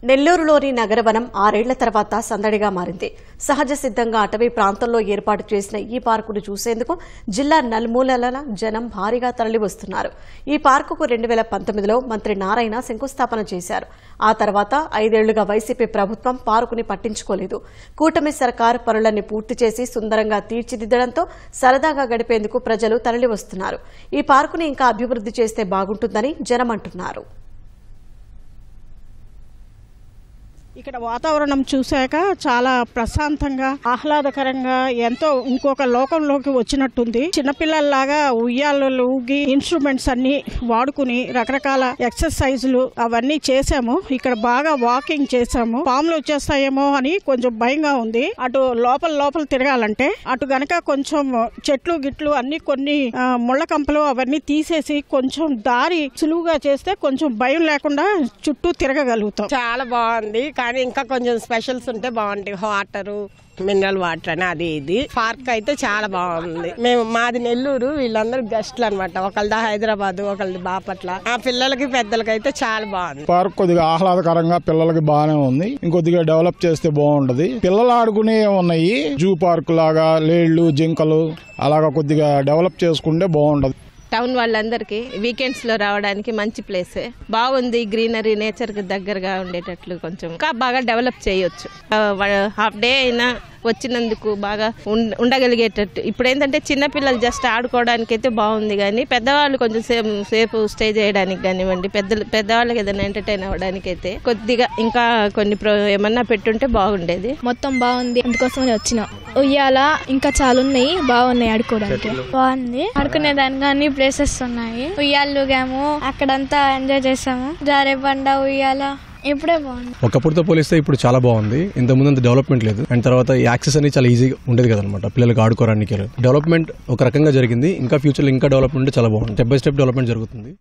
నెల్లూరులోని నగరవనం 6 ఏళ్ల తర్వాత సందడిగా మారింది. సహజ సిద్ధంగా అటవీ ప్రాంతంలో ఏర్పాటు చేసిన ఈ పార్కును చూసేందుకు జిల్లా నలుమూలల జనం భారీగా తరలివస్తున్నారు. ఈ పార్కుకు 2019లో మంత్రి నారాయణ శంకుస్థాపన చేశారు. ఆ తర్వాత 5 ఏళ్లుగా వైసీపీ ప్రభుత్వం పార్కుని పట్టించుకోలేదు. కూటమి సర్కార్ పనులన్నీ పూర్తి చేసి సుందరంగా తీర్చిదిద్దడంతో సరదాగా గడిపేందుకు ప్రజలు తరలివస్తున్నారు. ఈ పార్కుని ఇంకా అభివృద్ధి చేస్తే బాగుంటుందని జనం అంటున్నారు. ఇక్కడ వాతావరణం చూశాక చాలా ప్రశాంతంగా ఆహ్లాదకరంగా ఎంతో ఇంకొక లోకంలోకి వచ్చినట్టుంది. చిన్నపిల్లల్లాగా ఉయ్యాలలు ఊగి ఇన్స్ట్రుమెంట్స్ అన్ని వాడుకుని రకరకాల ఎక్సర్సైజులు అవన్నీ చేశాము. ఇక్కడ బాగా వాకింగ్ చేశాము. పాములు వచ్చేస్తాయేమో అని కొంచెం భయంగా ఉంది. అటు లోపల తిరగాలంటే అటు గనక కొంచెం చెట్లు గిట్లు అన్ని కొన్ని ముళ్ళ కంపలు అవన్నీ తీసేసి కొంచెం దారి సులువుగా చేస్తే కొంచెం భయం లేకుండా చుట్టూ తిరగగలుగుతాం. చాలా బాగుంది. కానీ ఇంకా కొంచెం స్పెషల్స్ ఉంటే బాగుంటాయి. వాటరు, మినరల్ వాటర్ అని అది ఇది. పార్క్ అయితే చాలా బాగుంది. మాది నెల్లూరు, వీళ్ళందరూ గెస్ట్లు అనమాట. ఒకళ్ళది హైదరాబాద్, ఒకళ్ళది బాపట్ల. ఆ పిల్లలకి పెద్దలకి అయితే చాలా బాగుంది. పార్క్ కొద్దిగా ఆహ్లాదకరంగా పిల్లలకి బాగానే ఉంది. ఇంకొద్దిగా డెవలప్ చేస్తే బాగుంటది. పిల్లలు ఆడుకునే ఉన్నాయి. జూ పార్క్ లాగా లేళ్లు, జింకలు అలాగా కొద్దిగా డెవలప్ చేసుకుంటే బాగుంటది. టౌన్ వాళ్ళందరికీ వీకెండ్స్ లో రావడానికి మంచి ప్లేస్ బాగుంది. గ్రీనరీ, నేచర్ కి దగ్గరగా ఉండేటట్లు కొంచెం ఇంకా బాగా డెవలప్ చేయొచ్చు. హాఫ్ డే అయినా వచ్చినందుకు బాగా ఉండగలిగేటట్టు. ఇప్పుడు ఏంటంటే చిన్నపిల్లలు జస్ట్ ఆడుకోవడానికి అయితే బాగుంది, కానీ పెద్దవాళ్ళు కొంచెం సేపు స్టే చేయడానికి కానివ్వండి, పెద్దవాళ్ళకి ఏదైనా ఎంటర్టైన్ అవ్వడానికి అయితే కొద్దిగా ఇంకా కొన్ని ఏమన్నా పెట్టుంటే బాగుండేది. మొత్తం బాగుంది, అందుకోసమని వచ్చినాం. ఉయ్యాల ఇంకా చాలా ఉన్నాయి, బాగున్నాయి ఆడుకోవడానికి. బాగుంది, ఆడుకునేదానికి అన్ని ప్లేసెస్ ఉన్నాయి. ఉయ్యాలు గాము అక్కడంతా ఎంజాయ్ చేసాము. జారే బండ, ఉయ్యాల ఇప్పుడే బాగుంది. ఒకప్పుడుతో పోలిస్తే ఇప్పుడు చాలా బాగుంది. ఇంతకుముందు అంత డెవలప్మెంట్ లేదు. అండ్ తర్వాత ఈ యాక్సెస్ అనేది చాలా ఈజీగా ఉండేది కదనమాట పిల్లలకు ఆడుకోవడానికి. డెవలప్మెంట్ ఒక రకంగా జరిగింది. ఇంకా ఫ్యూచర్లో ఇంకా డెవలప్మెంట్ చాలా బాగుంది. స్టెప్ బై స్టెప్ డెవలప్మెంట్ జరుగుతుంది.